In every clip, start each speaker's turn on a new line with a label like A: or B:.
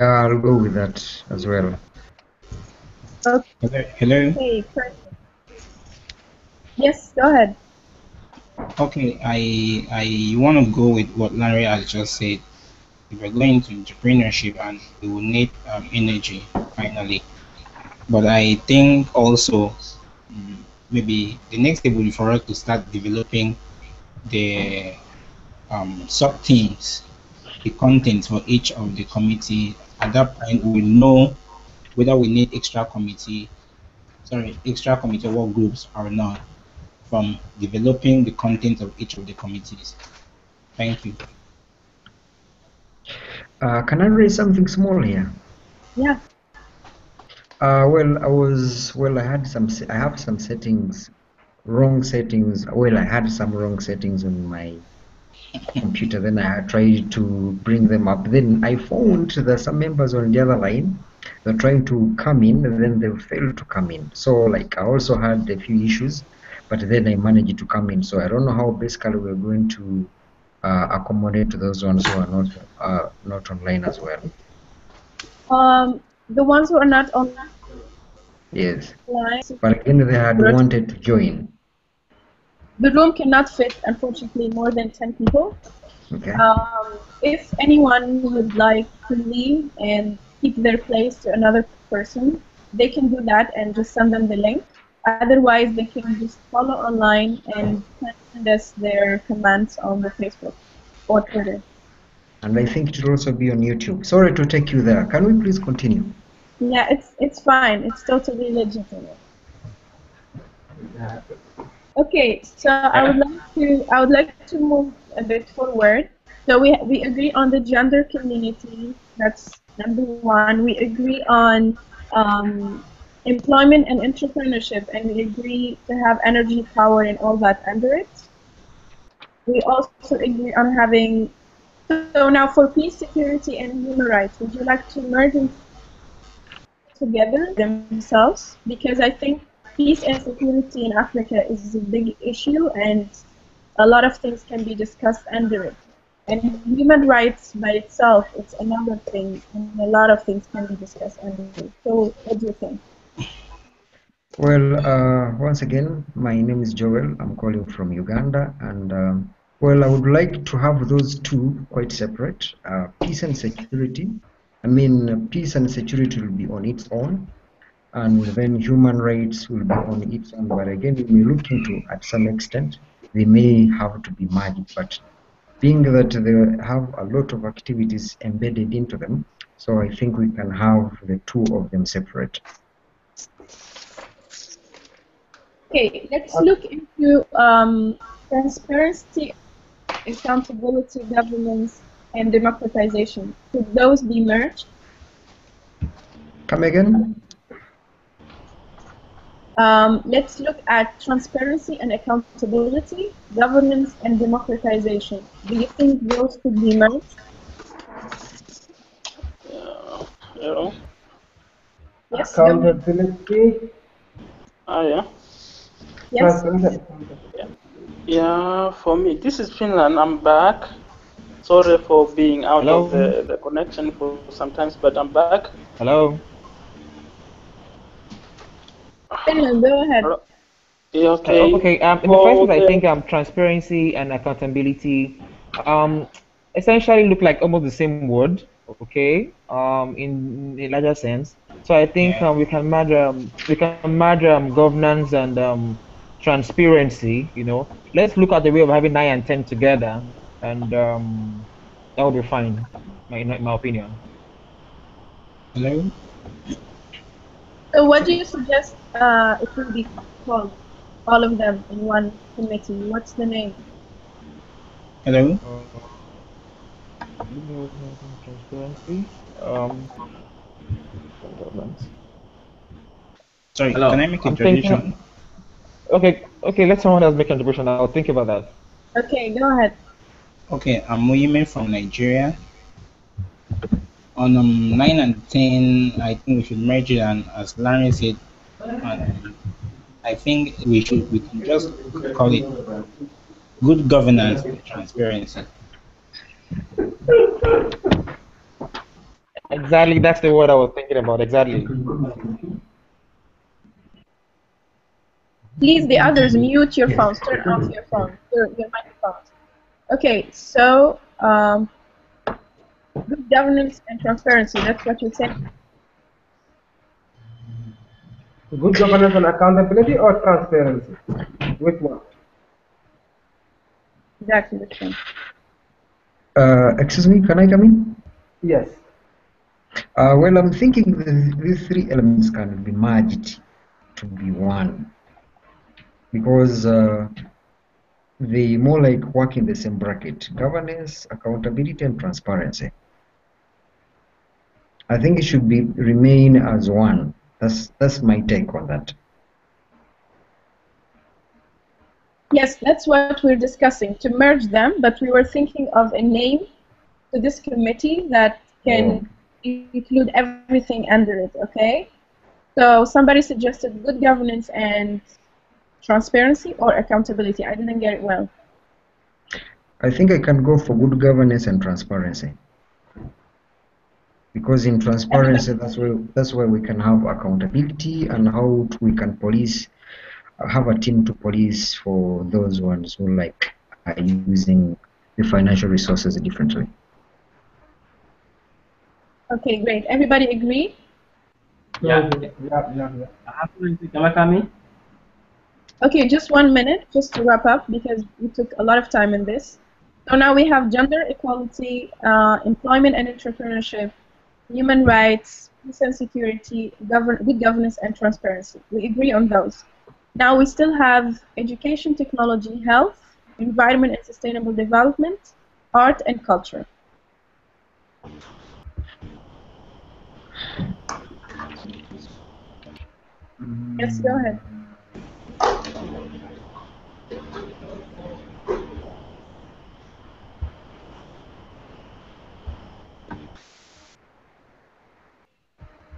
A: I'll go with that as well.
B: Okay. Hello.
C: Yes, go ahead.
B: Okay, I want to go with what Larry has just said. If we're going into entrepreneurship, and we will need energy finally. But I think also maybe the next step will be for us to start developing the sub teams, the contents for each of the committee. At that point, we will know whether we need extra committee work groups or not from developing the content of each of the committees. Thank you.
A: Can I raise something small here?
C: Yeah.
A: Well, I have some wrong settings. Well, I had some wrong settings on my computer. Then I tried to bring them up. Then I found there's some members on the other line. They're trying to come in, and then they failed to come in. So, like, I also had a few issues, but then I managed to come in. So I don't know how basically we're going to accommodate those ones who are not online as well.
C: The ones who are not online.
A: Yes. But again, they had wanted to join.
C: The room cannot fit, unfortunately, more than 10 people.
A: Okay.
C: If anyone would like to leave and keep their place to another person, they can do that and just send them the link. Otherwise, they can just follow online and send us their comments on the Facebook or Twitter.
A: And I think it will also be on YouTube. Sorry to take you there. Can we please continue?
C: Yeah, it's fine. It's totally legitimate. Okay, so I would like to move a bit forward. So we agree on the gender community. That's number one. We agree on employment and entrepreneurship, and we agree to have energy, power, and all that under it. We also agree on having. So now for peace, security, and human rights, would you like to merge them together themselves? Because I think peace and security in Africa is a big issue, and a lot of things can be discussed under it. And human rights by itself, it's another thing, and a lot of things can be discussed under it. So what do you think?
A: Well, once again, my name is Joel. I'm calling from Uganda, and well, I would like to have those two quite separate. Peace and security. I mean, peace and security will be on its own, and then human rights will be on its own. But again, we may look into, at some extent, they may have to be merged. But being that they have a lot of activities embedded into them, so I think we can have the two of them separate.
C: Okay, let's look into transparency, accountability, governance, and democratization. Could those be merged?
A: Come again?
C: Let's look at transparency and accountability, governance, and democratization. Do you think those could be merged?
D: Yeah.
C: Yes,
E: accountability.
D: Yeah.
C: Yes.
D: Yeah, for me, this is Finland. I'm back. Sorry for being out of the connection for sometimes, but I'm back.
E: Hello.
C: Finland, go ahead.
D: Yeah, okay.
E: Okay. In the first place, I think transparency and accountability essentially look like almost the same word. Okay. In a larger sense. So I think we can merge governance and transparency. You know, let's look at the way of having 9 and 10 together, and that will be fine, in my opinion.
B: Hello.
C: So what do you suggest it will be called? All of them in one committee. What's the name?
B: Hello.
E: Transparency.
B: Sorry,
E: Hello.
B: can I make a contribution?
E: Okay, let someone else make a contribution. I'll think about that.
C: Okay, go ahead.
B: Okay, I'm William from Nigeria. On 9 and 10, I think we should merge it, and as Larry said, I think we can just call it good governance and transparency.
E: Exactly, that's the word I was thinking about. Exactly.
C: Please, the others, mute your
A: Yes.
C: phones. Turn off your phone, your microphones. Okay, so good governance and transparency. That's what you're saying.
F: Good governance and accountability or transparency? Which one?
C: Exactly the same.
A: Excuse me, can I come in?
F: Yes.
A: Well, I'm thinking these three elements can be merged to be one because they more like work in the same bracket: governance, accountability, and transparency. I think it should be remain as one. That's my take on that.
C: Yes, that's what we're discussing, to merge them, but we were thinking of a name to this committee that can include everything under it, okay? So somebody suggested good governance and transparency or accountability. I didn't get it well.
A: I think I can go for good governance and transparency because in transparency, that's where we can have accountability and how we can police, have a team to police for those ones who like are using the financial resources differently.
C: Okay, great. Everybody agree?
D: Yeah.
F: Yeah.
D: Can I come in?
C: Okay, just 1 minute, just to wrap up, because we took a lot of time in this. So now we have gender equality, employment and entrepreneurship, human rights, peace and security, good governance, and transparency. We agree on those. Now we still have education, technology, health, environment and sustainable development, art and culture. Yes, go ahead.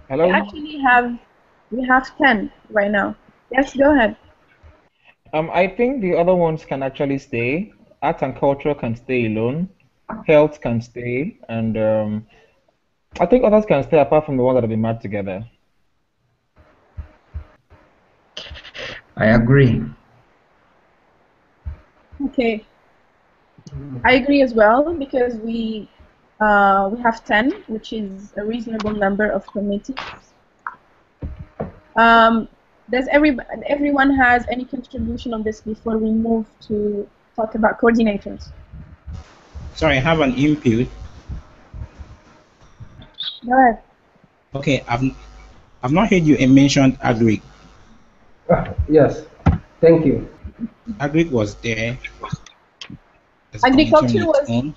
C: We
E: Hello?
C: actually have 10 right now. Yes, go ahead.
E: I think the other ones can actually stay. Art and culture can stay alone. Health can stay, and I think others can stay apart from the ones that have been merged together.
A: I agree.
C: Okay, I agree as well because we have 10, which is a reasonable number of committees. Does everyone has any contribution on this before we move to talk about coordinators?
B: Sorry, I have an input.
C: Go ahead.
B: Okay, I've not heard you mention agri.
F: Yes. Thank you.
B: Agri was there as a committee on
C: Agriculture
B: its
C: was
B: own.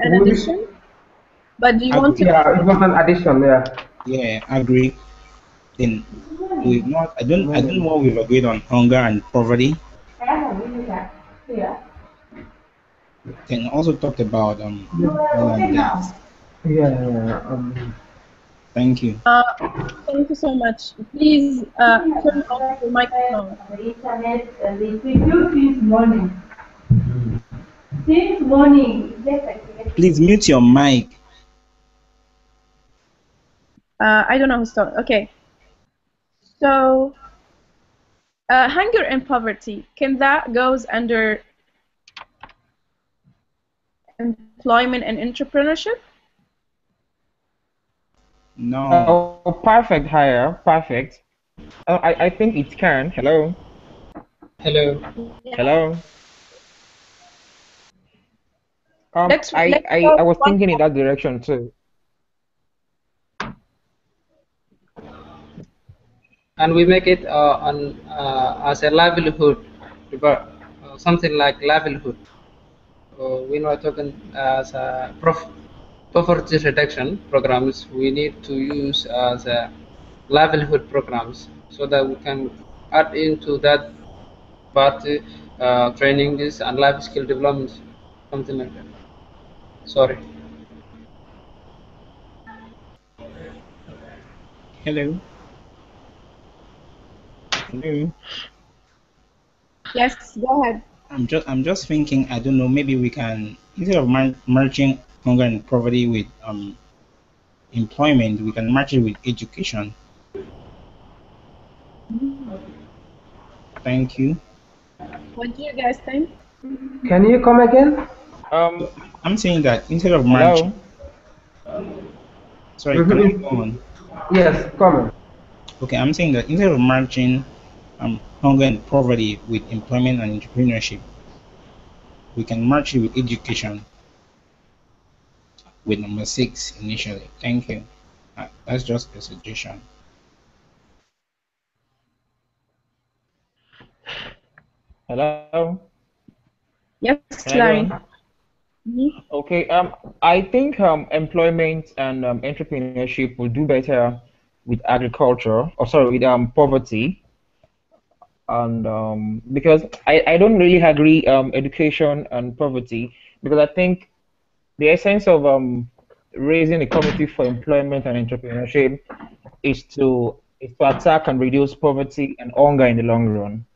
C: an
F: Which,
C: addition, but do you want to?
B: Agri,
F: yeah, it was an addition. Yeah.
B: yeah, agri. Then we've not. I don't know what we've agreed on hunger and poverty. Then also talked about oil and gas.
F: Yeah.
B: Thank you.
C: Thank you so much. Please turn off your microphone.
G: Since morning.
B: Please mute your mic.
C: I don't know who's talking. Okay. So, hunger and poverty, can that goes under employment and entrepreneurship?
B: No.
E: Oh, perfect, higher, perfect. I think it can. Hello?
G: Hello.
E: Hello?
C: Let's go
E: I was
C: one.
E: thinking in that direction too.
G: And we make it as a livelihood, something like livelihood. We are talking as a poverty reduction programs. We need to use as a livelihood programs so that we can add into that part trainings and life skill development, something like that. Sorry.
B: Hello. Hello.
C: Yes, go ahead.
B: I'm just thinking. I don't know. Maybe we can, instead of merging hunger and poverty with employment, we can match it with education. Thank you.
C: What do you guys think?
F: Can you come again?
B: I'm saying that instead of
E: Hello.
B: matching, sorry, can I go on?
F: Yes, comment.
B: Okay, I'm saying that instead of matching hunger and poverty with employment and entrepreneurship, we can match it with education with number 6 initially. Thank you. That's just a suggestion.
E: Hello.
C: Yes,
E: Can I go
C: Larry.
E: on? Okay. I think employment and entrepreneurship will do better with agriculture, or sorry, with poverty, and because I don't really agree education and poverty, because I think the essence of raising a committee for employment and entrepreneurship is to attack and reduce poverty and hunger in the long run.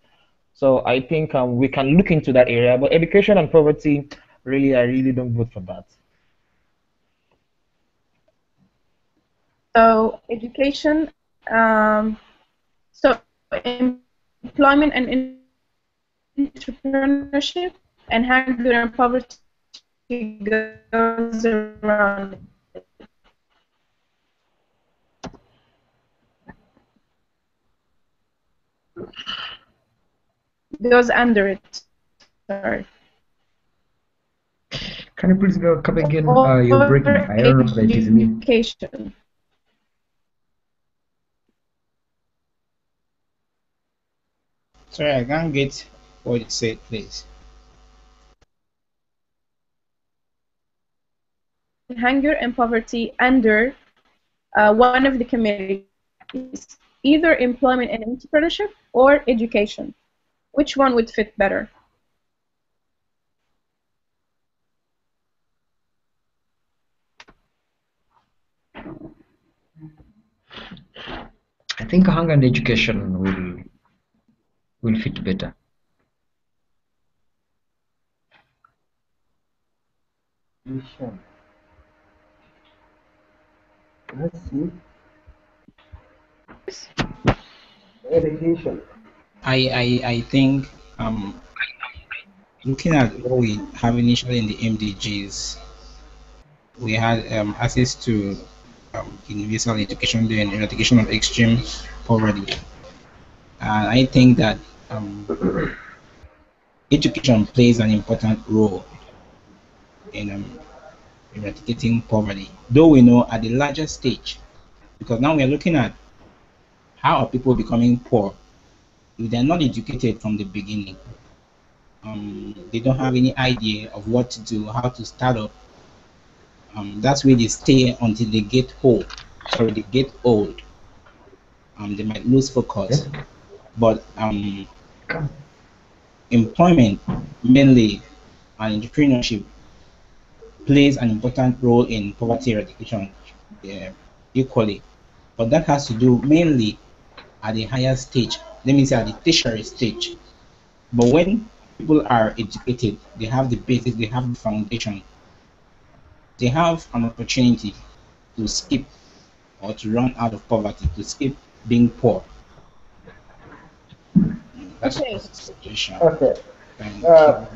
E: So I think we can look into that area. But education and poverty, really, I really don't vote for that.
C: So education, so employment and entrepreneurship, and hunger and poverty goes around it. Goes under it. Sorry.
A: Can you please come again?
C: Or
A: You're breaking. I don't know if it is me.
C: education.
B: Sorry, I can't get what you said, please.
C: Hunger and poverty under one of the committees, either employment and entrepreneurship or education. Which one would fit better?
A: I think hunger and education will fit better.
F: Let's see. Education.
B: I think looking at what we have initially in the MDGs, we had access to universal education and eradication of extreme poverty. And I think that education plays an important role in eradicating poverty, though we know at the larger stage, because now we are looking at how are people becoming poor if they're not educated from the beginning. They don't have any idea of what to do, how to start up. That's where they stay until they get old. Sorry, they get old. They might lose focus. But employment mainly and entrepreneurship plays an important role in poverty eradication equally. But that has to do mainly at the higher stage, let me say at the tertiary stage. But when people are educated, they have the basis, they have the foundation, they have an opportunity to skip or to run out of poverty, to skip being poor. That's
C: Okay.
B: just a suggestion.
F: Okay.
B: Thank you.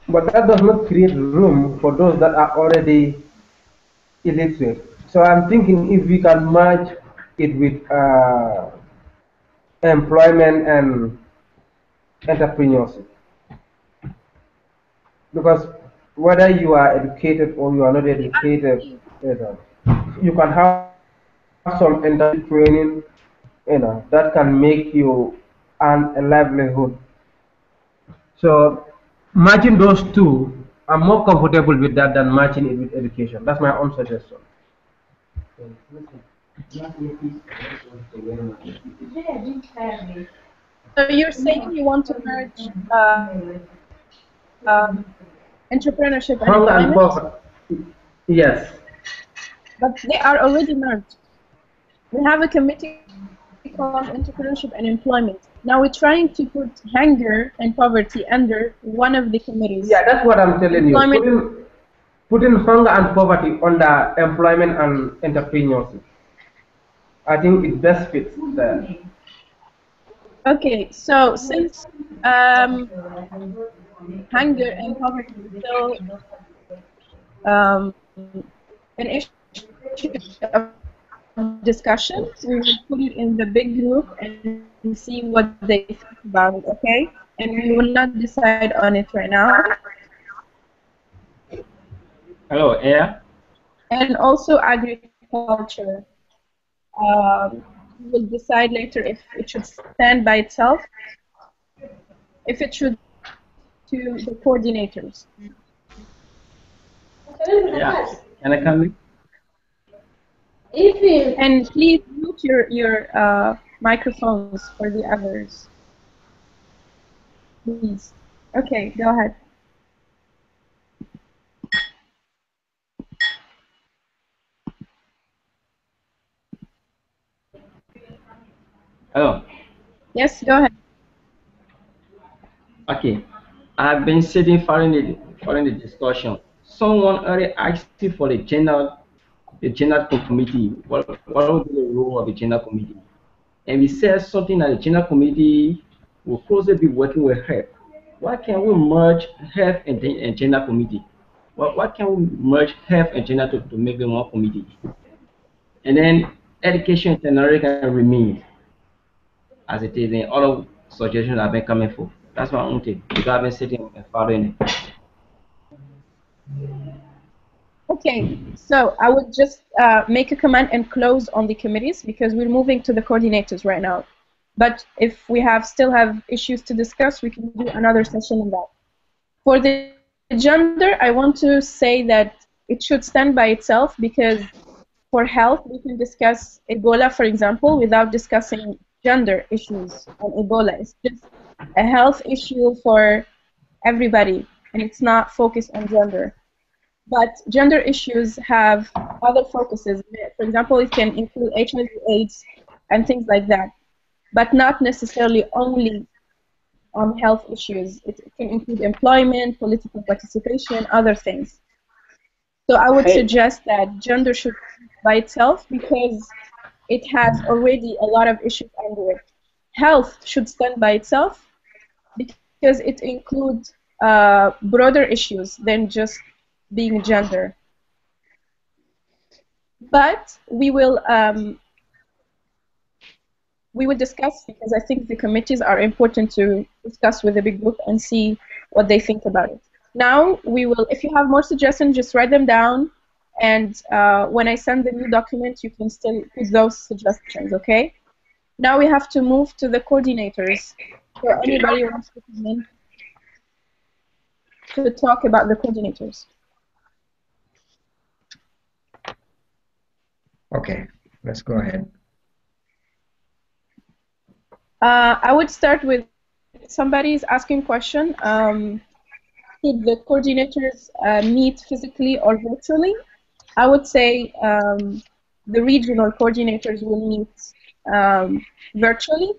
F: But that does not create room for those that are already illiterate. So I'm thinking if we can merge it with employment and entrepreneurship, because whether you are educated or you are not educated, you can have some internship training, that can make you earn a livelihood. So matching those two, I'm more comfortable with that than matching it with education. That's my own suggestion.
C: So you're saying you want to merge entrepreneurship and
F: Hunger and
C: employment,
F: poverty. Yes.
C: but they are already merged. We have a committee called entrepreneurship and employment. Now we're trying to put hunger and poverty under one of the committees.
F: Yeah, that's what I'm telling you.
C: Employment.
F: putting hunger and poverty under employment and entrepreneurship. I think it best fits there.
C: Okay, so since um, hunger and poverty is still an issue of discussion, we will put it in the big group and see what they think about it, okay? And we will not decide on it right now.
H: Hello, Air.
C: And also agriculture. We will decide later if it should stand by itself, if it should to the coordinators.
H: Yeah. Can I come in?
C: And please mute your microphones for the others. Please. Okay, go ahead.
H: Hello.
C: Yes, go ahead.
H: Okay. I've been sitting following the discussion. Someone already asked you for the general committee. What would be the role of the general committee? And we said something that the general committee will closely be working with health. Why can't we merge health and general committee? Why can't we merge health and general to make them one committee? And then education and technology can remain as it is, and other suggestions have been coming for. That's my own thing. Because I've been sitting and following it.
C: Okay, so I would just make a comment and close on the committees because we're moving to the coordinators right now. But if we still have issues to discuss, we can do another session on that. For the gender, I want to say that it should stand by itself because for health, we can discuss Ebola, for example, without discussing gender issues on Ebola. It's just a health issue for everybody, and it's not focused on gender. But gender issues have other focuses. For example, it can include HIV/AIDS and things like that, but not necessarily only on health issues. It can include employment, political participation, other things. So I would suggest that gender should be by itself because it has already a lot of issues under it. Health should stand by itself because it includes broader issues than just being gender. But we will discuss because I think the committees are important to discuss with the big group and see what they think about it. Now we will, if you have more suggestions, just write them down, and when I send the new document, you can still put those suggestions. Okay. Now we have to move to the coordinators. So anybody wants to come in to talk about the coordinators?
A: Okay, let's go ahead.
C: I would start with somebody's asking question. Should the coordinators meet physically or virtually? I would say the regional coordinators will meet virtually,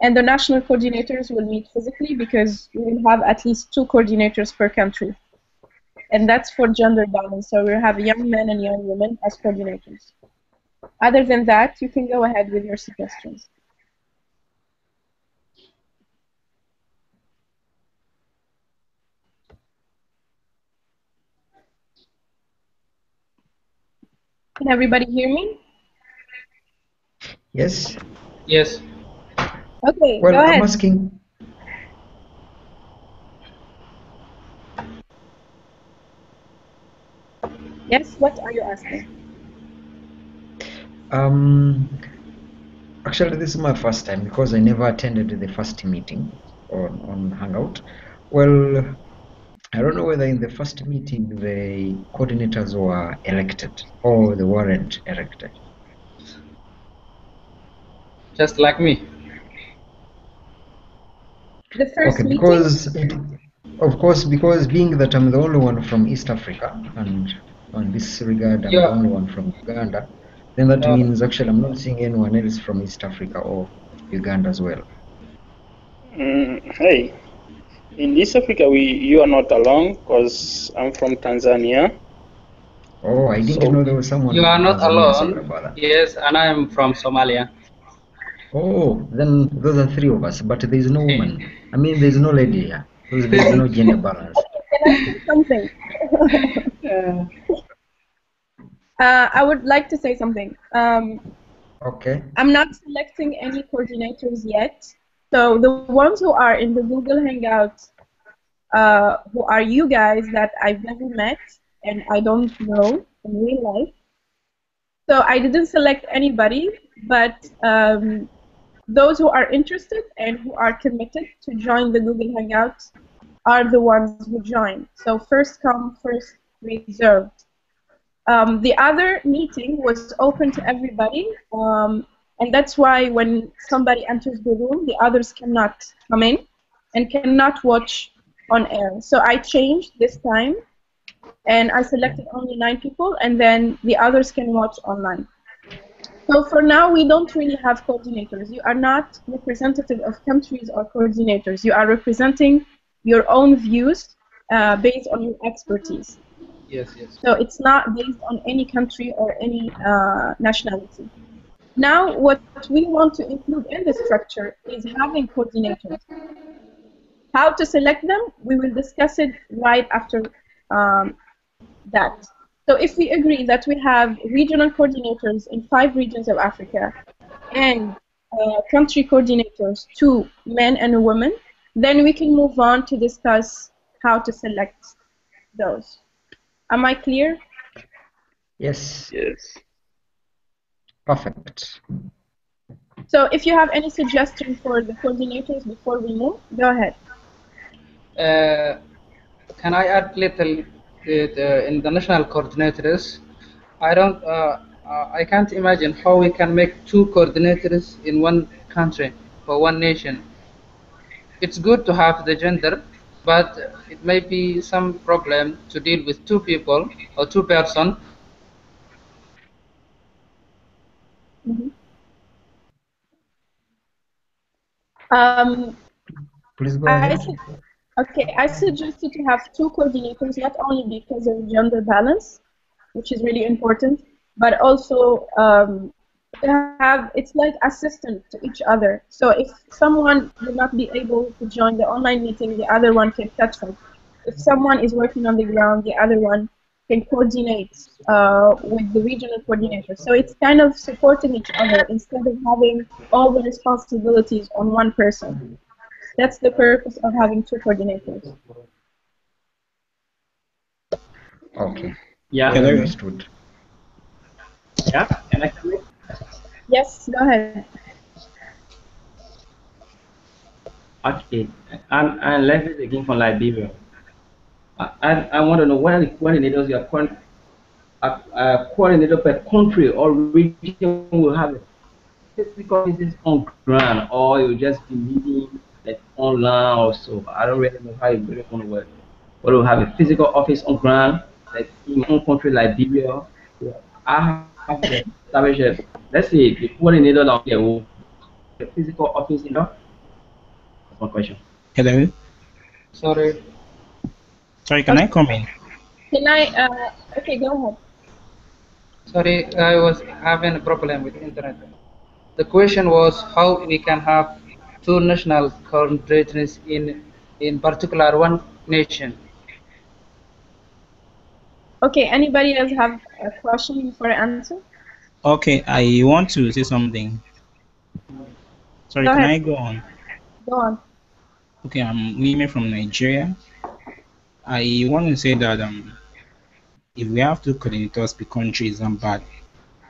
C: and the national coordinators will meet physically because we will have at least 2 coordinators per country. And that's for gender balance, so we'll have young men and young women as coordinators. Other than that, you can go ahead with your suggestions. Can everybody hear me?
A: Yes?
G: Yes.
C: Okay,
A: Well,
C: go ahead.
A: I'm asking.
C: Yes, what are you asking?
A: Actually, this is my first time because I never attended the first meeting on Hangout. Well, I don't know whether in the first meeting the coordinators were elected or they weren't elected.
G: Just like me.
C: The first
A: Okay,
C: meeting?
A: because of course, because being that I'm the only one from East Africa, and on this regard, I'm the only one from Uganda, then that means actually I'm not seeing anyone else from East Africa or Uganda as well.
D: Hey, in East Africa, you are not alone because I'm from Tanzania.
A: Oh, I didn't know there was someone
G: You are
A: from
G: not
A: Tanzania. Sorry
G: alone.
A: about that.
G: Yes, and I am from Somalia.
A: Oh, then those are three of us, but there's no woman. I mean, there's no lady here. There's no gender balance.
C: Can I say something? I would like to say something.
A: Okay.
C: I'm not selecting any coordinators yet. So the ones who are in the Google Hangouts, who are you guys that I've never met and I don't know in real life. So I didn't select anybody, but those who are interested and who are committed to join the Google Hangouts are the ones who join. So first come, first reserved. The other meeting was open to everybody, and that's why when somebody enters the room, the others cannot come in and cannot watch on air. So I changed this time, and I selected only 9 people, and then the others can watch online. So for now, we don't really have coordinators. You are not representative of countries or coordinators. You are representing your own views based on your expertise.
G: Yes, yes.
C: So it's not based on any country or any nationality. Now, what we want to include in the structure is having coordinators. How to select them, we will discuss it right after that. So if we agree that we have regional coordinators in 5 regions of Africa and country coordinators, 2 men and a woman, then we can move on to discuss how to select those. Am I clear?
A: Yes.
D: Yes.
A: Perfect.
C: So if you have any suggestion for the coordinators before we move, go ahead.
G: Can I add little in the national coordinators? I can't imagine how we can make 2 coordinators in one country or one nation. It's good to have the gender, but it may be some problem to deal with 2 people or 2 person.
C: Mm-hmm. Um,
A: Please go ahead.
C: I suggested to have 2 coordinators, not only because of gender balance, which is really important, but also to have, it's like assistant to each other. So if someone will not be able to join the online meeting, the other one can catch them. If someone is working on the ground, the other one can coordinate with the regional coordinator. So it's kind of supporting each other instead of having all the responsibilities on one person. That's the purpose of having 2 coordinators.
A: Okay.
H: Yeah.
A: Well
B: Hello.
A: understood.
H: Yeah. And I can make,
C: Yes, go ahead.
H: okay. I'm Levis again from Liberia. I want to know what are the coordinators you are coordinator per country or region will have a physical offices on ground, or you'll just be meeting like online or so. I don't really know how it really going to work. But we'll have a physical office on ground, like in my own country, Liberia. Yeah. I have to establish a, let's say, the coordinator down there will have a physical office in there. That's my question.
B: Hello.
G: Sorry.
B: Sorry, can I
C: Okay,
B: come in?
C: can I, okay, go ahead.
G: Sorry, I was having a problem with internet. The question was how we can have 2 national coordinators in particular one nation.
C: Okay, anybody else have a question before I answer?
B: Okay, I want to say something. Sorry,
C: Go
B: can
C: ahead,
B: I go on?
C: go on.
B: Okay, I'm William from Nigeria. I want to say that if we have 2 coordinators per country, isn't bad.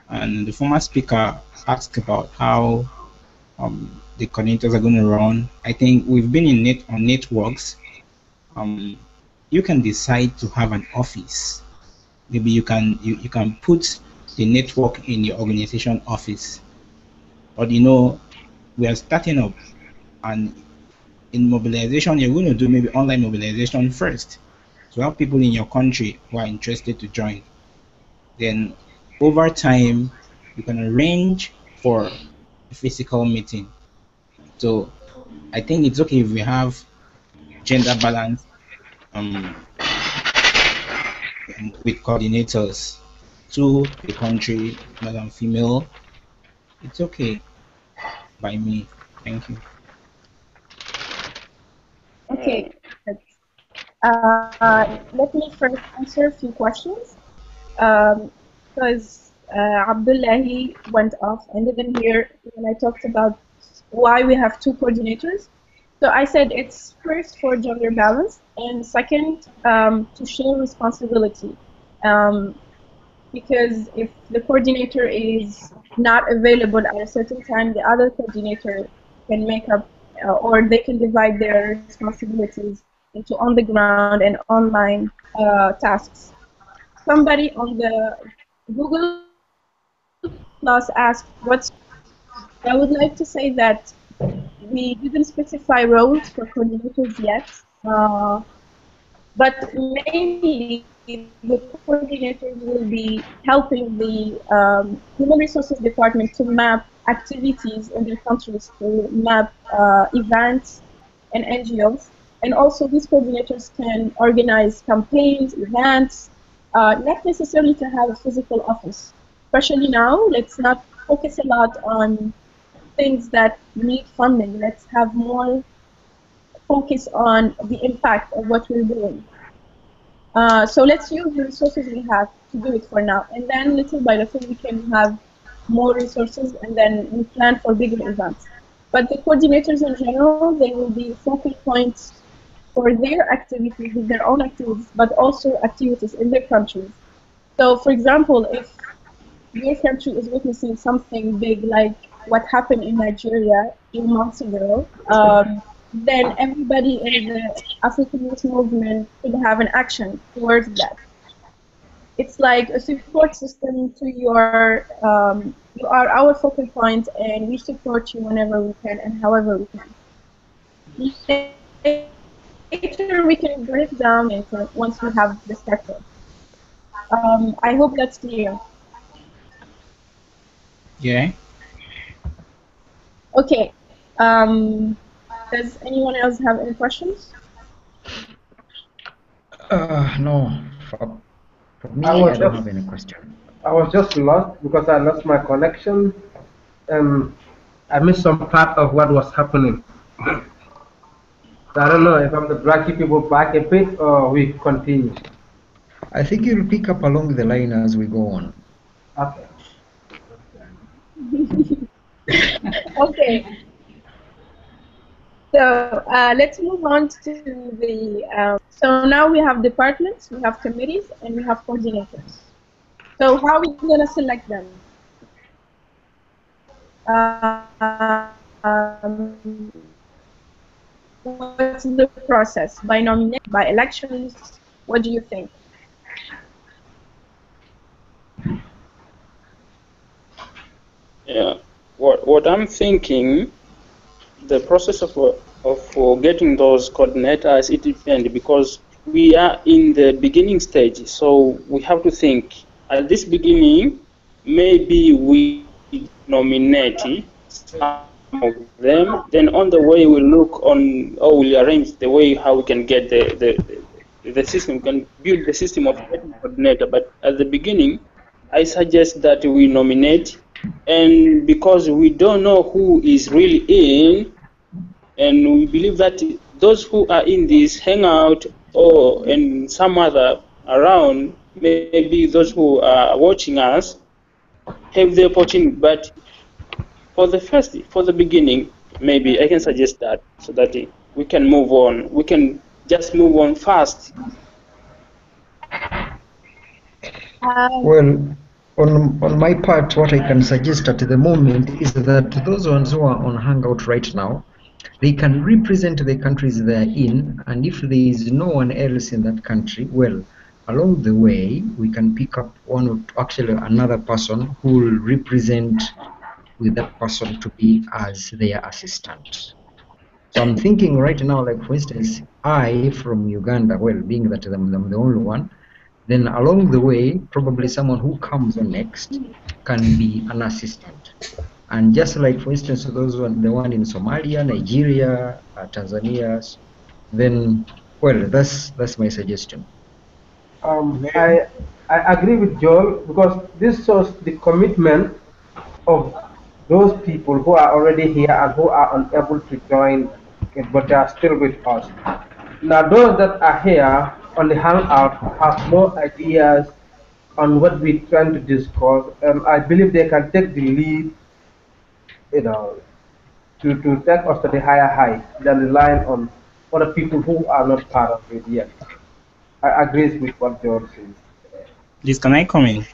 B: And the former speaker asked about how the coordinators are going to run. I think we've been in on networks. Um, you can decide to have an office. Maybe you can put the network in your organization office. But we are starting up, and in mobilization, you're going to do maybe online mobilization first to have people in your country who are interested to join. Then over time, you can arrange for a physical meeting. So I think it's okay if we have gender balance um, with coordinators. to a country, male and female, it's okay by me. Thank you.
C: Okay. Let me first answer a few questions. Because Abdullahi went off and didn't hear when I talked about why we have two coordinators. So I said it's first for gender balance, and second, to share responsibility. Um, because if the coordinator is not available at a certain time, the other coordinator can make up or they can divide their responsibilities into on the ground and online tasks. Somebody on the Google Plus asked, what's your opinion? I would like to say that we didn't specify roles for coordinators yet, but mainly the coordinators will be helping the human resources department to map activities in their countries, to map events and NGOs. And also these coordinators can organize campaigns, events, not necessarily to have a physical office. Especially now, let's not focus a lot on things that need funding. Let's have more focus on the impact of what we're doing. So let's use the resources we have to do it for now. And then little by little we can have more resources and then we plan for bigger events. But the coordinators in general, they will be focal points for their activities, with their own activities, but also activities in their countries. So for example, if your country is witnessing something big like what happened in Nigeria a few months ago, then everybody in the African Youth Movement should have an action towards that. It's like a support system to your, you are our focal point and we support you whenever we can and however we can. Later we can break down into once we have the structure. I hope that's clear.
B: Yeah.
C: Okay. Does anyone else have any questions?
A: No, for me,
F: I
A: I
F: was
A: don't
F: just
A: have any question.
F: I was just lost because I lost my connection and I missed some part of what was happening. So I don't know if I'm the drag people back a bit or we continue.
A: I think you'll pick up along the line as we go on.
F: Okay.
C: Okay. So let's move on to the. So now we have departments, we have committees, and we have coordinators. So how are we going to select them? What's the process? By nomination, by elections? What do you think?
D: Yeah. What I'm thinking, the process of getting those coordinators, it depends because we are in the beginning stage. So we have to think at this beginning, maybe we nominate some of them. Then on the way we look on, or we'll arrange the way how we can get the system, we can build the system of getting coordinator. But at the beginning, I suggest that we nominate, and because we don't know who is really in, and we believe that those who are in this hangout or in some other around, maybe those who are watching us have the opportunity. But for the beginning, maybe I can suggest that so that we can move on. We can just move on fast.
A: Well, on my part, what I can suggest at the moment is that those ones who are on Hangout right now, they can represent the countries they're in, and if there is no one else in that country, well, along the way, we can pick up one or actually another person who will represent with that person to be as their assistant. So I'm thinking right now, like for instance, I from Uganda, well, being that I'm the only one, then along the way, probably someone who comes on next can be an assistant. And just like, for instance, the one in Somalia, Nigeria, Tanzania, then, well, that's my suggestion.
B: Very-
F: I agree with Joel because this shows the commitment of those people who are already here and who are unable to join it, but they are still with us. Now, those that are here on the hangout have more ideas on what we're trying to discuss. I believe they can take the lead, you know, to take us to the higher heights than relying on other people who are not part of it yet. I agree with what George says.
B: Please, can I come in?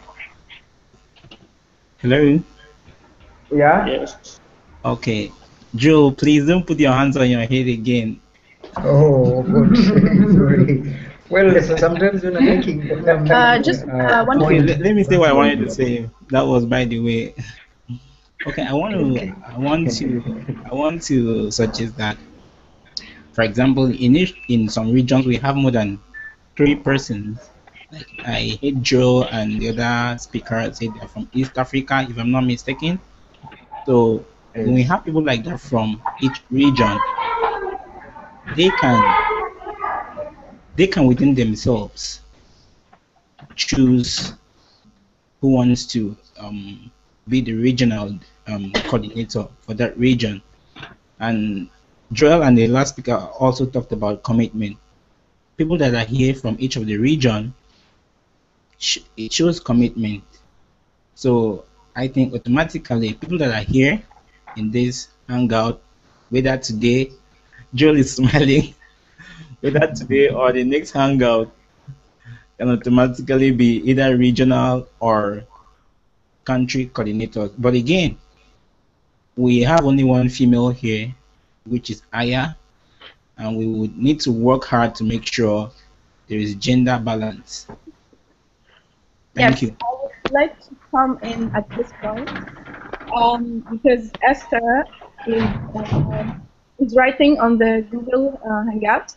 B: Hello?
F: Yeah?
D: Yes.
B: Okay. Joe, please don't put your hands on your head again.
A: Oh God, sorry. Well, so sometimes when I'm
C: Just
A: making a
C: one
B: Okay,
A: point,
B: let me say what I wanted to
A: okay,
B: say. That was by the way. Okay,
A: okay.
B: I want to suggest that, for example, in some regions we have more than 3 persons. Like I heard Joe and the other speaker said they're from East Africa, if I'm not mistaken. So when we
A: Yes,
B: have people like that from each region, they can within themselves choose who wants to be the regional coordinator for that region. And Joel and the last speaker also talked about commitment. People that are here from each of the region, it shows commitment. So I think automatically people that are here in this hangout, whether today, Joel is smiling, whether today or the next hangout, can automatically be either regional or country coordinators. But again, we have only one female here, which is Aya, and we would need to work hard to make sure there is gender balance. Thank
C: Yes,
B: you.
C: I would like to come in at this point because Esther is is writing on the Google Hangout,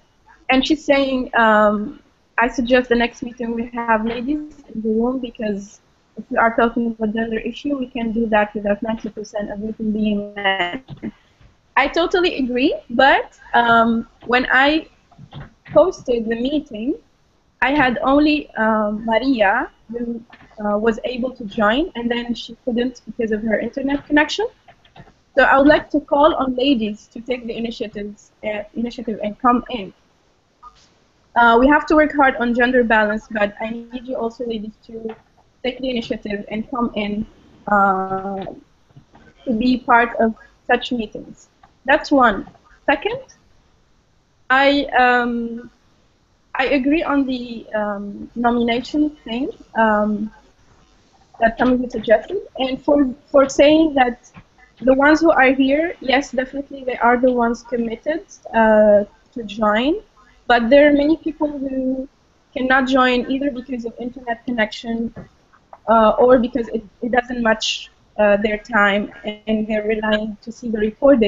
C: and she's saying, "I suggest the next meeting we have ladies in the room because if we are talking about gender issue, we can do that without 90% of it being men." I totally agree, but when I posted the meeting, I had only Maria who was able to join, and then she couldn't because of her internet connection. So I would like to call on ladies to take the initiative and come in. We have to work hard on gender balance, but I need you also, ladies, to take the initiative and come in uh, to be part of such meetings. That's one. Second, I I agree on the nomination thing that some of you suggested, and for saying that the ones who are here, yes, definitely they are the ones committed to join, but there are many people who cannot join either because of internet connection or because it doesn't match their time and they're relying to see the recording.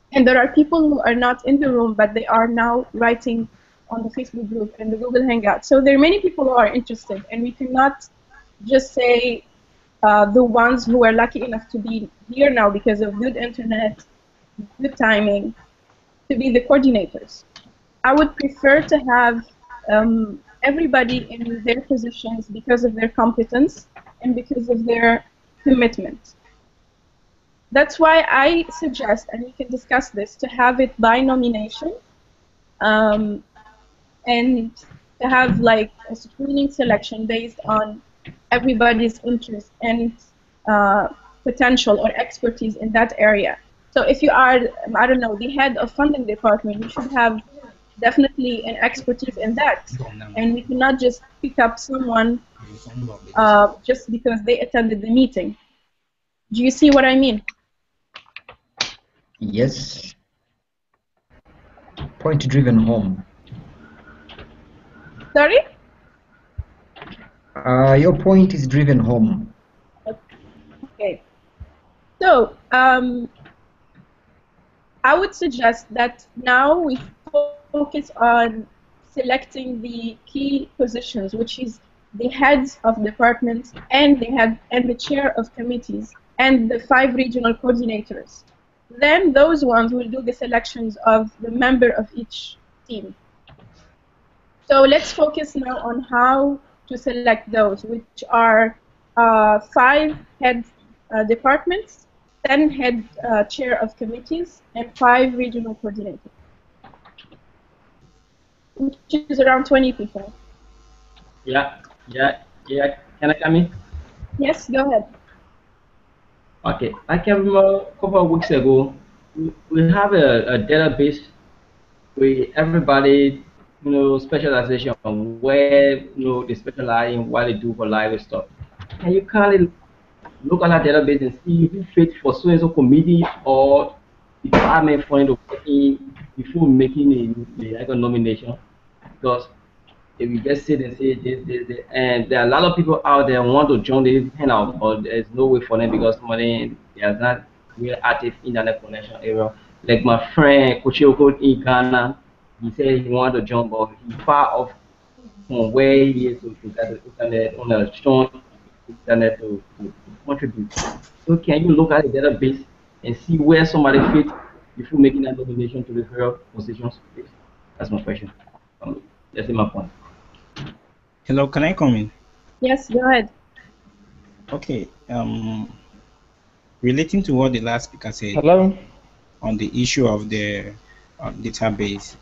C: And there are people who are not in the room, but they are now writing on the Facebook group and the Google Hangout. So there are many people who are interested, and we cannot just say the ones who are lucky enough to be here now because of good internet, good timing, to be the coordinators. I would prefer to have everybody in their positions because of their competence and because of their commitment. That's why I suggest, and we can discuss this, to have it by nomination um, and to have like a screening selection based on everybody's interest and uh, potential or expertise in that area. So if you are, I don't know, the head of funding department, you should have definitely an expertise in that. And we cannot just pick up someone just because they attended the meeting. Do you see what I mean?
A: yes. Point driven home.
C: Sorry?
A: Your point is driven home.
C: Okay. So I would suggest that now we focus on selecting the key positions, which is the heads of departments and the chair of committees and the 5 regional coordinators. Then those ones will do the selections of the member of each team. So let's focus now on how to select those, which are 5 head departments, 10 head chair of committees, and 5 regional coordinators, which is around 20 people.
H: Yeah, yeah, yeah. Can I come in?
C: Yes, go ahead.
H: Okay, I can remember a couple of weeks ago, we have a database where everybody, specialization, where, they specialize in what they do for live stuff. And you kind of look at that database and see who fits for so and so committee or department for you to work in before making like a nomination. Because if you just sit and say this, and there are a lot of people out there who want to join this hangout, but there's no way for them because somebody there's not real active internet connection area. Like my friend Kochioko in Ghana, he said he wanted to join, but he's far off from where he is to get the internet on a strong internet to contribute. So can you look at the database and see where somebody fits before making that nomination to the various positions, please? That's my question. That's my point.
B: Hello, can I come in?
C: Yes, go ahead.
B: Okay. Relating to what the last speaker said
E: Hello.
B: on the issue of the database,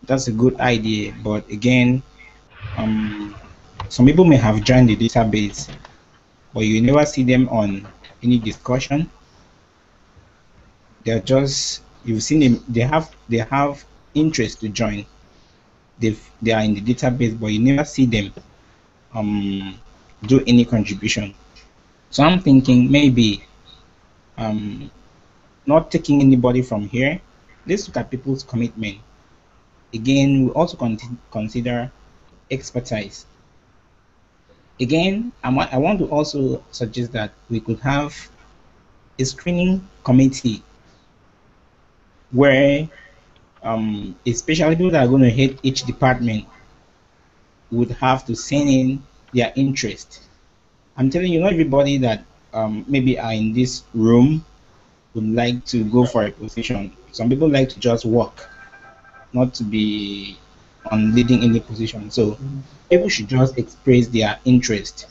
B: that's a good idea. But again, some people may have joined the database, but you never see them on any discussion. They're just you've seen them. They have interest to join. They are in the database, but you never see them um do any contribution. So I'm thinking maybe um not taking anybody from here. Let's look at people's commitment. Again, we also consider expertise. Again, I want to also suggest that we could have a screening committee where especially people that are going to head each department would have to send in their interest. I'm telling you, not everybody that maybe are in this room would like to go for a position. Some people like to just work, not to be on leading any position. So people should just express their interest.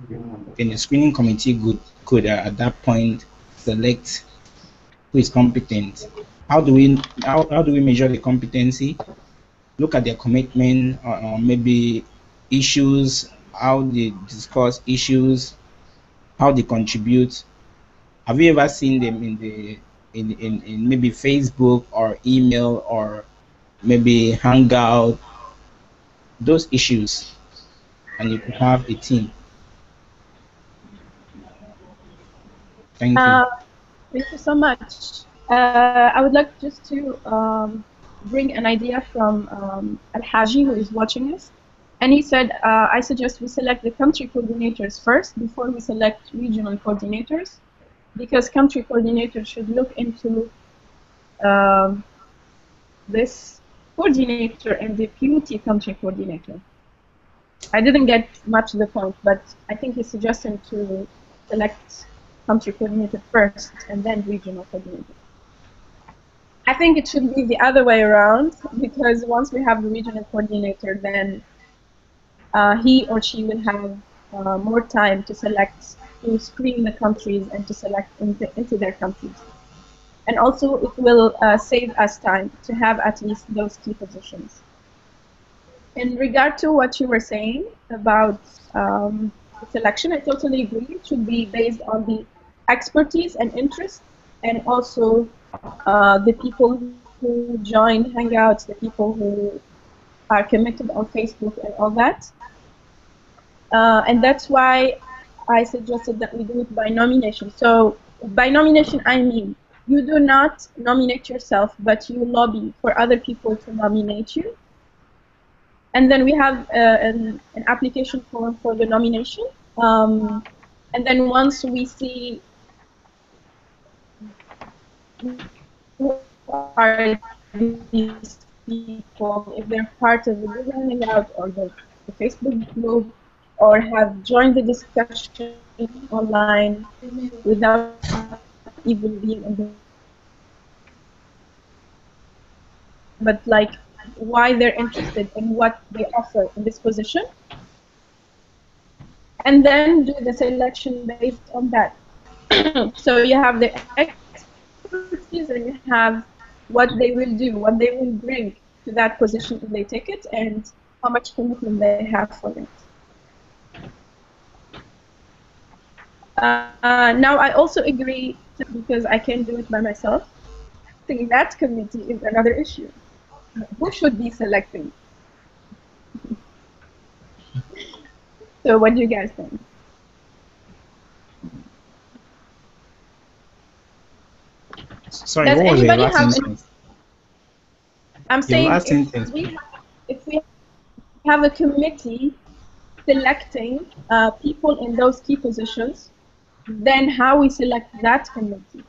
B: Then the screening committee could at that point select who is competent. How do we measure the competency? Look at their commitment, or maybe issues, how they discuss issues, how they contribute. Have you ever seen them in maybe Facebook or email or maybe Hangout? Those issues, and you could have a team. Thank you.
C: Uh, Thank you so much. I would like just to bring an idea from Al-Haji, who is watching us. And he said, I suggest we select the country coordinators first before we select regional coordinators, because country coordinators should look into this coordinator and deputy country coordinator. I didn't get much the point, but I think he's suggesting to select country coordinator first and then regional coordinator. I think it should be the other way around, because once we have the regional coordinator, then he or she will have more time to select, to screen the countries and to select into their countries. And also it will save us time to have at least those key positions. In regard to what you were saying about selection, I totally agree. It should be based on the expertise and interest, and also the people who join Hangouts, the people who are committed on Facebook and all that. And that's why I suggested that we do it by nomination. So by nomination, I mean you do not nominate yourself, but you lobby for other people to nominate you. And then we have an application form for the nomination. And then once we see who are these people, if they're part of the Google Hangout or the Facebook group, or have joined the discussion online without even being in the, but like why they're interested in what they offer in this position, and then do the selection based on that. So you have the expertise and you have what they will do, what they will bring to that position if they take it, and how much commitment they have for it. Now, I also agree, because I can't do it by myself. I think that committee is another issue. Who should be selecting? So what do you guys think?
B: Sorry,
C: Does
B: what was the
C: anybody
B: last
C: have
B: sentence?
C: I'm
B: Your
C: saying
B: last sentence.
C: if we have a committee selecting people in those key positions, then how we select that committee?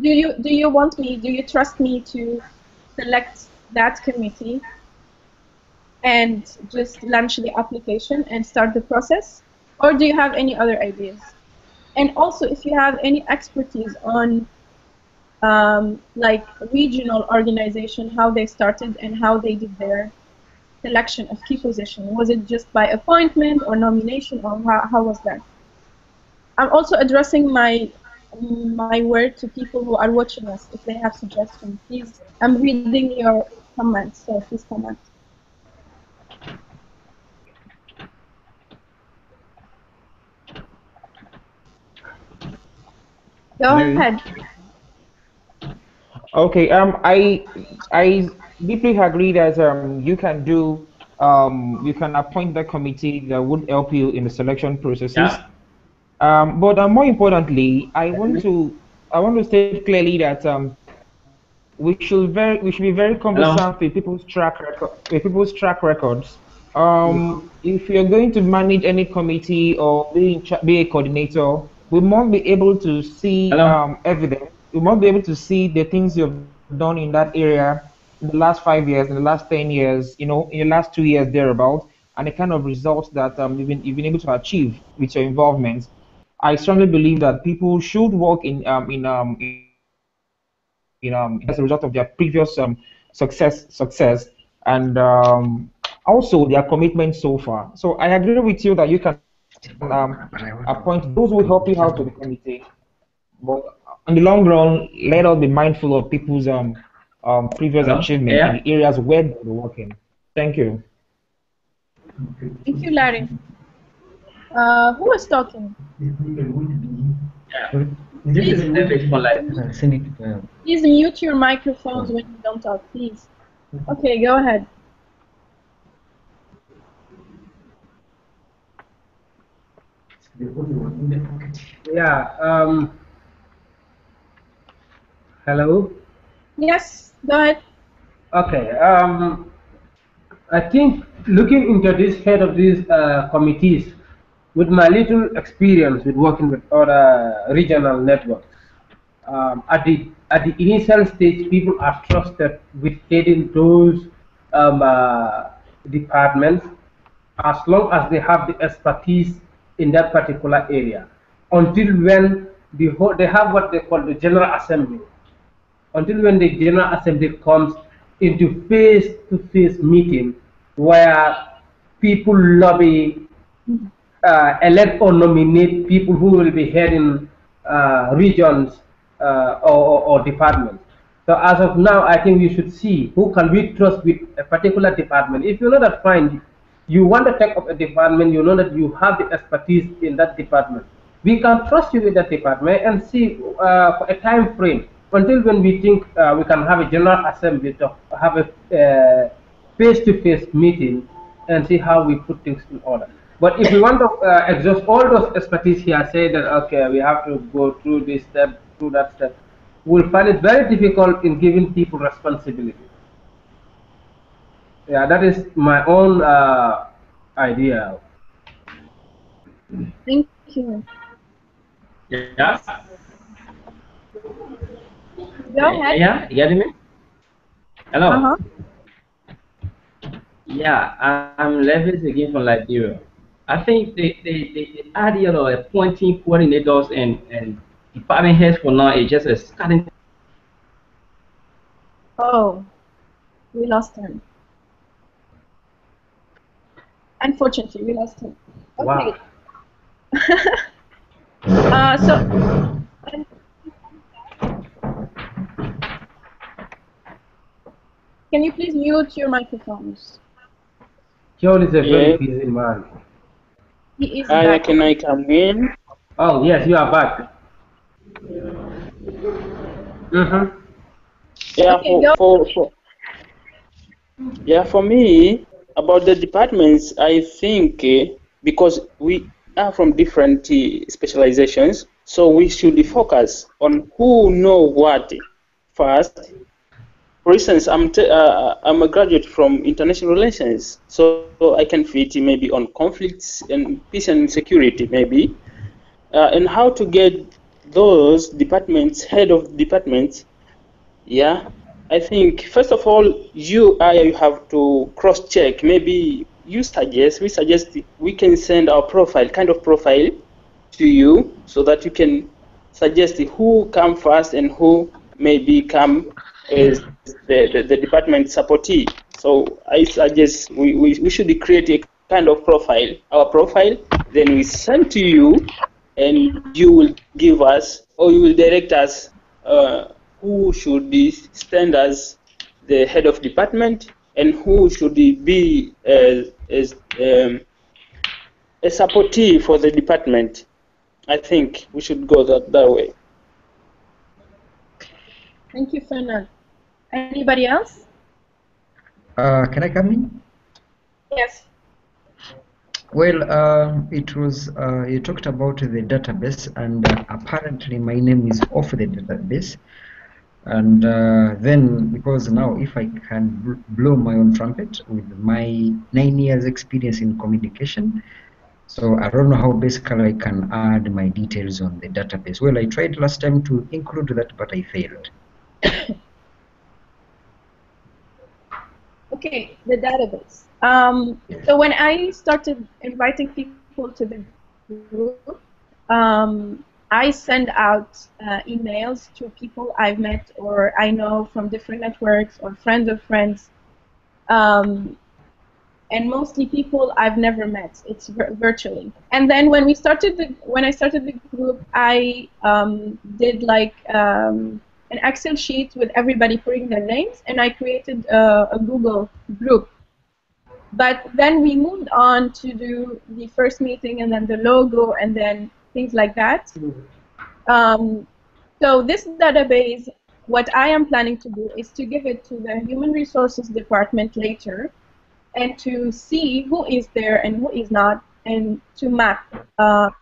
C: Do you want me? Do you trust me to select that committee and just launch the application and start the process, or do you have any other ideas? And also, if you have any expertise on like regional organization, how they started and how they did their selection of key position. Was it just by appointment or nomination, or how was that? I'm also addressing my word to people who are watching us. If they have suggestions, please. I'm reading your comments, so please comment. Go ahead.
E: Okay. I deeply agree that you can do you can appoint the committee that would help you in the selection processes.
H: Yeah.
E: But more importantly, I want to state clearly that we should be very
H: Hello.
E: conversant with people's track records. If you're going to manage any committee or be a coordinator, we must be able to see
H: Hello.
E: evidence. We must be able to see the things you've done in that area in the last 5 years, in the last 10 years, in the last 2 years thereabout, and the kind of results that you've been able to achieve with your involvement. I strongly believe that people should work as a result of their previous success, and also their commitment so far. So I agree with you that you can
A: But I want
E: appoint those who help you out to the committee. But in the long run, let us be mindful of people's previous
H: Hello.
E: achievements in
H: Yeah.
E: the areas where they're working. Thank you.
C: Thank you, Larry. Who is talking?
H: Yeah. This
C: Please,
H: is David for life.
A: send it.
C: please mute your microphones when you don't talk, please. Okay, go ahead.
F: Yeah. Hello.
C: Yes, go ahead.
F: Okay. I think looking into this head of these committees, with my little experience with working with other regional networks, at the initial stage, people are trusted with heading those um, uh, departments as long as they have the expertise in that particular area. Until when they have what they call the General Assembly, until when the General Assembly comes into face-to-face meeting where people lobby, elect or nominate people who will be heading regions or departments. So as of now, I think we should see who can we trust with a particular department. If you know that, fine, you want to take up a department, you know that you have the expertise in that department. We can trust you with that department and see for a time frame until when we think we can have a general assembly to have a face-to-face meeting and see how we put things in order. But if we want to exhaust all those expertise here, say that okay, we have to go through this step, through that step, we'll find it very difficult in giving people responsibility. Yeah, that is my own idea.
C: Thank you.
H: Yeah.
C: Go ahead.
H: Yeah. You getting me? Hello.
C: Uh-huh.
H: Yeah. I'm Levis again from Liberia. I think the idea of appointing coordinators and department heads for now is just a starting.
C: Oh. We lost him. Unfortunately, we lost him. Okay.
F: Wow.
C: So, can you please mute your microphones?
F: Joel is a very
D: Yeah.
F: busy man.
C: He is
D: Hi,
C: back.
D: can I come in?
F: Oh, yes, you are back. Mm-hmm.
D: Yeah,
C: Okay, go.
D: for me, about the departments, I think because we are from different specializations, so we should focus on who know what first. For instance, I'm a graduate from international relations, so I can fit maybe on conflicts and peace and security, maybe, and how to get those departments, head of departments. Yeah, I think first of all, you have to cross-check. Maybe we suggest we can send our profile, kind of profile, to you so that you can suggest who come first and who maybe come as the department supportee. So I suggest we should create a kind of profile, our profile, then we send to you, and you will give us or you will direct us who should stand as the head of department and who should be as a supportee for the department. I think we should go that way.
C: Thank you, Fernand. Anybody else?
A: Can I come in?
C: Yes.
A: Well, you talked about the database, and apparently my name is off the database. And then, because now if I can blow my own trumpet with my 9 years experience in communication, so I don't know how basically I can add my details on the database. Well, I tried last time to include that, but I failed.
C: Okay, the database. So when I started inviting people to the group, I send out emails to people I've met or I know from different networks or friends of friends, and mostly people I've never met. It's virtually. And then when I started the group, I did like an Excel sheet with everybody putting their names, and I created a Google group. But then we moved on to do the first meeting and then the logo and then things like that. So this database, what I am planning to do is to give it to the Human Resources Department later and to see who is there and who is not and to map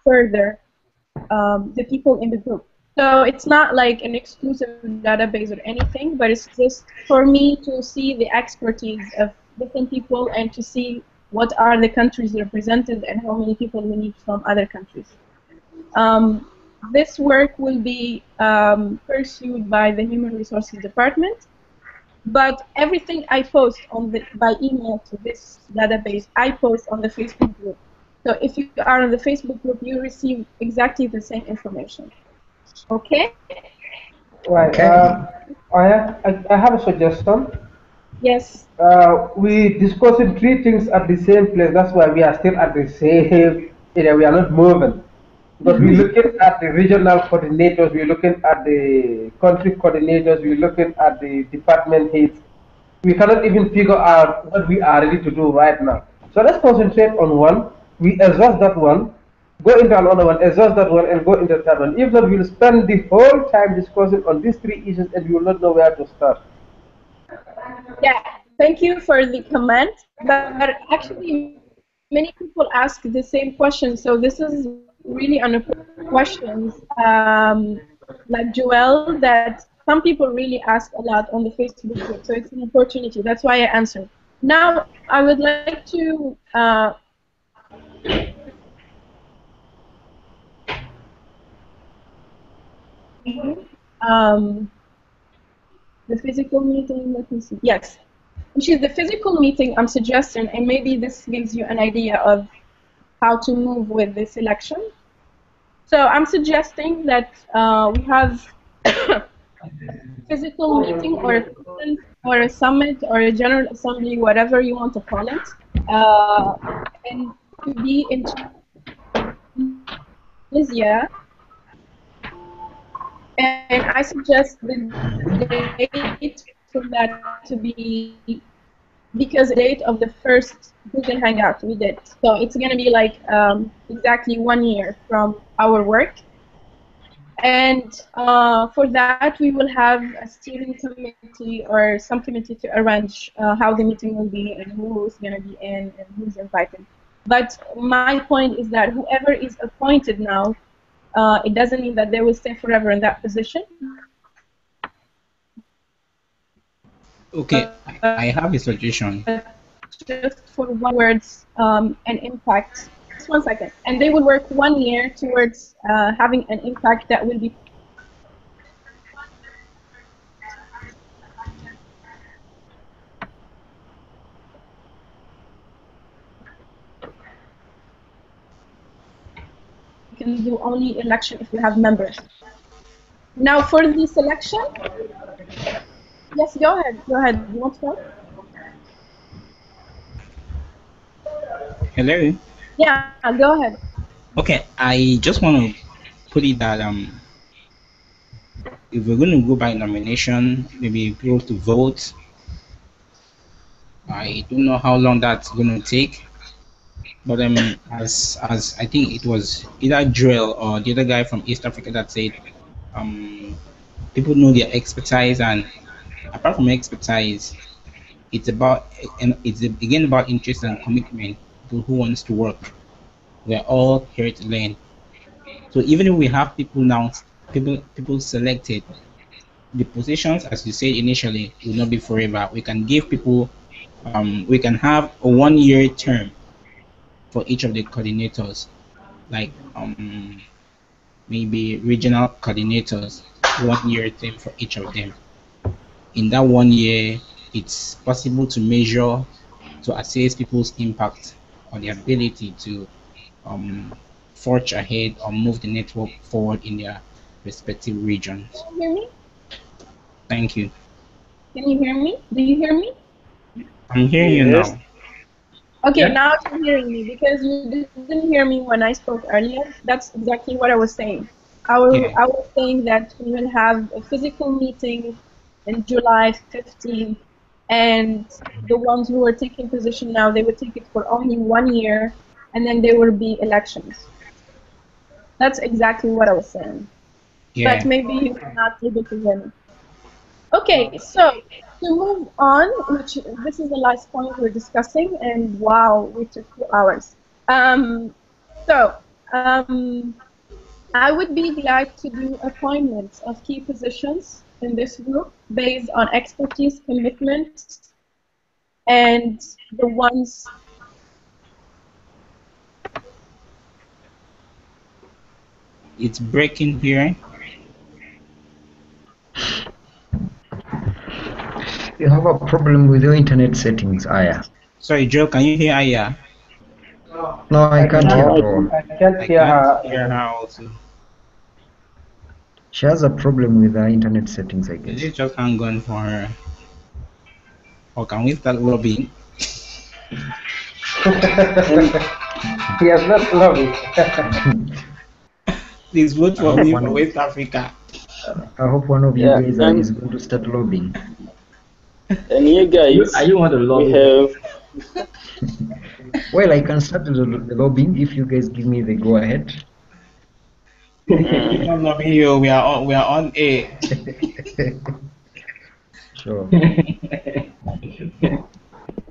C: further the people in the group. So it's not like an exclusive database or anything, but it's just for me to see the expertise of different people and to see what are the countries represented and how many people we need from other countries. This work will be pursued by the Human Resources Department, but everything I post by email to this database, I post on the Facebook group. So if you are on the Facebook group, you receive exactly the same information. Okay?
F: Right.
A: Okay.
F: I have a suggestion.
C: Yes.
F: We discussing three things at the same place. That's why we are still at the same area. We are not moving. Because we're looking at the regional coordinators, we're looking at the country coordinators, we're looking at the department heads. We cannot even figure out what we are ready to do right now. So let's concentrate on one. We exhaust that one, go into another one, exhaust that one, and go into the third one. If not, we'll spend the whole time discussing on these three issues and we will not know where to start.
C: Yeah. Thank you for the comment. But actually, many people ask the same question. So this is really an questions like Joel that some people really ask a lot on the Facebook group. So it's an opportunity. That's why I answered. Now I would like to um, the physical meeting. Let me see. Yes, which is the physical meeting I'm suggesting, and maybe this gives you an idea of how to move with this election. So I'm suggesting that we have physical meeting or a conference or a summit or a general assembly, whatever you want to call it, and to be in Tunisia. And I suggest the date for that to be because the date of the first Google Hangout we did. So it's going to be like exactly 1 year from our work. And for that, we will have a steering committee or some committee to arrange how the meeting will be and who's going to be in and who's invited. But my point is that whoever is appointed now, it doesn't mean that they will stay forever in that position.
B: Okay, I have a suggestion.
C: Just for one words and impact. Just 1 second. And they will work 1 year towards having an impact that will be you can do only election if you have members. Now for the selection, yes, go ahead. Go ahead. You want to talk?
B: Hello?
C: Yeah, go ahead.
B: Okay, I just want to put it that if we're going to go by nomination, maybe people to vote, I don't know how long that's going to take. But as I think it was either Joel or the other guy from East Africa that said, people know their expertise, and apart from expertise, it's about, and it's again about interest and commitment. People who wants to work, we're all here to learn. So even if we have people now, people selected, the positions, as you said initially, will not be forever. We can give people, we can have a 1 year term for each of the coordinators, like maybe regional coordinators, 1 year term for each of them. In that 1 year, it's possible to measure, to assess people's impact or the ability to forge ahead or move the network forward in their respective regions.
C: Can you hear me?
B: Thank you.
C: Can you hear me? Do you hear me?
B: I'm hearing you
D: Yes.
B: now.
C: Okay,
F: Yeah.
C: now you're hearing me because you didn't hear me when I spoke earlier. That's exactly what I was saying. I
B: Yeah.
C: was saying that we will have a physical meeting in July 15th, and the ones who are taking position now, they would take it for only 1 year, and then there will be elections. That's exactly what I was saying.
B: Yeah.
C: But maybe you were not able to hear me. Okay, so to move on, which this is the last point we're discussing, and wow, we took 2 hours. So I would be glad to do appointments of key positions in this group based on expertise, commitment, and the ones.
B: It's breaking here.
A: You have a problem with your internet settings, Aya.
B: Sorry, Joe, can you hear Aya?
A: No, I can't hear at all.
F: I can't
B: I
F: hear
B: can't
F: her.
B: hear her also.
A: She has a problem with her internet settings, I
B: Is
A: guess.
B: it just hang on for her? Or can we start lobbying?
F: Yes, that's lovely.
B: Please vote
A: I
B: for
A: hope
B: me
A: one
B: for
A: of,
B: West Africa.
A: I hope one of you
D: Yeah,
A: guys
D: and
A: is going to start lobbying.
D: here,
H: Are
D: guys,
H: you want to
D: we
H: lobby?
D: have
A: Well, I can start the lobbying if you guys give me the go ahead.
B: We don't lobby here. We are on air.
A: Sure.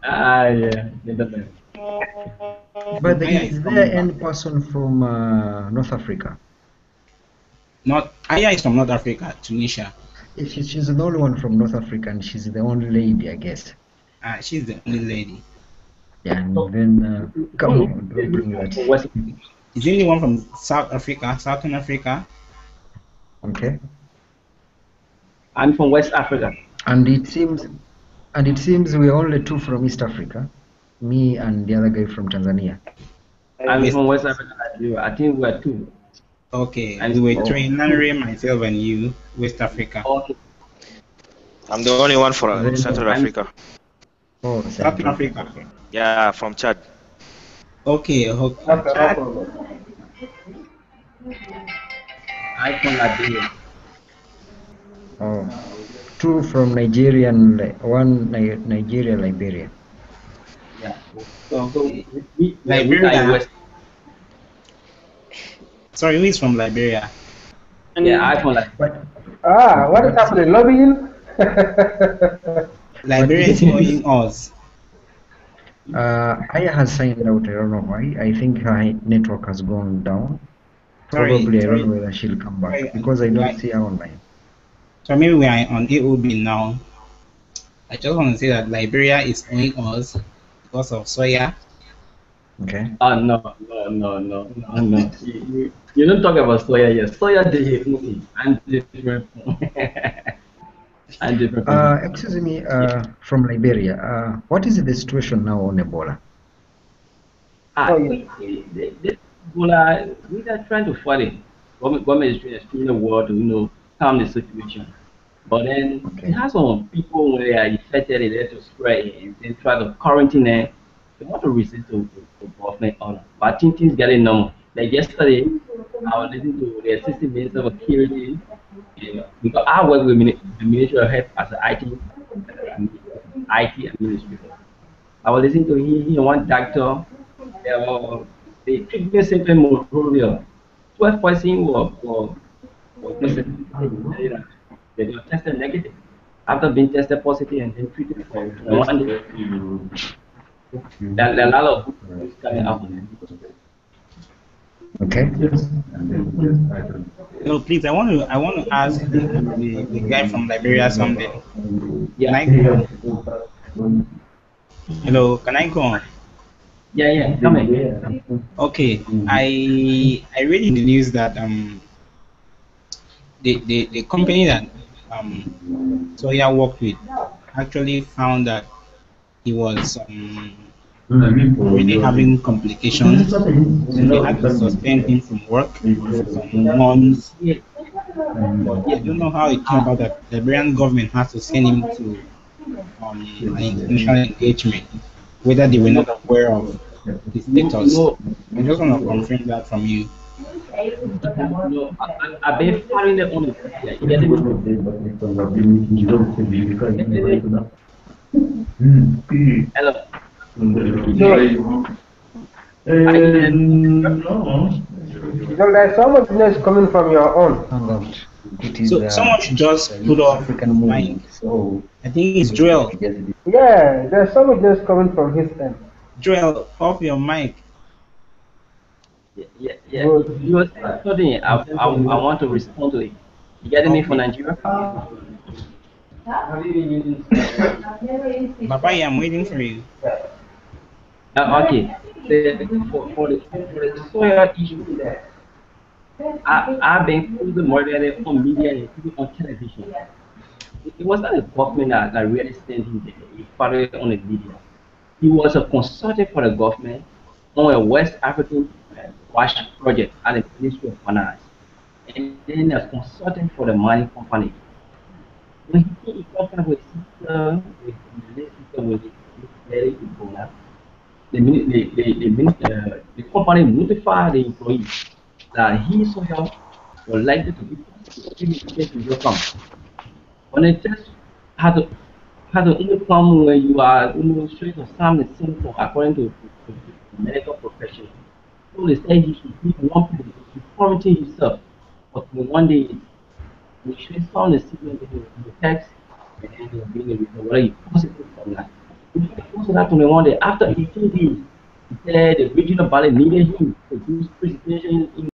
H: Yeah, definitely.
A: But
B: Aya
A: is
B: is
A: there
B: coming back.
A: any person from North Africa?
B: Not Aya is from North Africa, Tunisia.
A: If she's the only one from North Africa and she's the only lady, I guess.
B: She's the only lady.
A: Yeah, and
H: So,
A: then come
H: no,
A: on, don't bring that.
H: West,
B: Is anyone from South Africa, Southern Africa?
A: Okay.
H: I'm from West Africa.
A: And it seems we're only two from East Africa. Me and the other guy from Tanzania.
H: I'm
B: West.
H: from West Africa. I think we're two.
B: Okay,
H: I'm
B: we were
A: Oh,
B: three, Lanre, myself, and you, West Africa.
H: okay.
I: I'm the only one from
A: then
I: Central
H: I'm
I: Africa.
A: oh,
B: South
A: Central.
B: Africa.
A: Okay.
I: Yeah, from Chad.
B: Okay,
F: Okay, no
B: Chad.
F: problem.
H: from Liberia.
A: Oh, two from Nigeria and Nigeria, Liberia.
H: Yeah. So
B: Okay,
H: which are you
B: Liberia.
H: West?
B: Sorry, who is from Liberia?
H: Yeah,
D: And
H: I from Liberia.
A: But
F: Ah,
A: okay,
F: what is happening? Lobbying?
B: Liberia is owing us.
A: Aya has signed out. I don't know why. I think her network has gone down.
B: Sorry,
A: Probably I don't
B: sorry,
A: know whether she'll come back
B: sorry.
A: because I
B: We
A: don't
B: are,
A: see her online.
B: so maybe we are on AOB now. I just want to say that Liberia is owing us because of soya.
A: Okay.
H: Oh no. You don't talk about soya here. Soya they movie. I'm different from I'm different from that.
A: Excuse me.
H: Yeah.
A: From Liberia. What is the situation now on Ebola?
F: Oh,
H: Ah,
F: yeah.
H: this Ebola, we are trying to fight it. Government is doing the world to calm the situation. But then it
A: Okay.
H: has some people when they are infected, they have to spread it and then try to quarantine them. They want to resist to government order. But I think things getting normal. Like yesterday, I was listening to the assistant minister of security, because I work with the Ministry of Health as an IT administrator. I was listening to one doctor. They treatment symptom malaria. 12 person were tested positive. They were tested negative. After being tested positive and then treated for 21 days, there are a lot of good news coming out from it.
A: Okay.
B: Hello, please. I want to ask the guy from Liberia something. Can
H: Yeah,
B: I go on? Hello, can I go on?
H: yeah, come in.
B: Okay, I read in the news that the company that um Soya worked with actually found that he was already having complications, so they had to suspend him from work for some months.
H: Yeah,
B: But I don't know how it came about that the Liberian government has to send him to an international engagement, whether they were not aware of his
H: you
B: status.
H: know,
B: I just want to confirm that from you.
H: I've been following it on the media. You getting me? Yesterday, hello,
F: So,
H: are you hearing me?
F: well, there's so much noise coming from your own.
A: Found out it is
B: So someone should just put
A: East
B: off
A: African
B: his mic.
A: movement. So
B: I think it's Joel.
F: Yeah, there's so much noise coming from his end.
B: Joel, off your mic.
H: Yeah.
F: Good.
H: You were saying something. I want to respond to it. You getting me for
B: Okay.
H: Nigeria?
B: Baba, I'm waiting for you.
H: Okay. For the soil issue, I've been following more than on media and even on television. It was not a government that really sent him there. He followed on the media. He was a consultant for the government on a West African wash project at the Ministry of Finance, and then a consultant for the mining company. When he came in contact with the late sister with Mary Ebola, the company notified the employee that he soil was likely to be positive if he came to welcome. When it just had to only come when you are showing some symptom according to medical professional. So they say he should give one place, he should quarantine himself for 21 days. We should sound the signal in the text and then there will be the result, whether you positive or not. If you post that 21 days, after 18 days, he said the regional body needed him to do his presentation in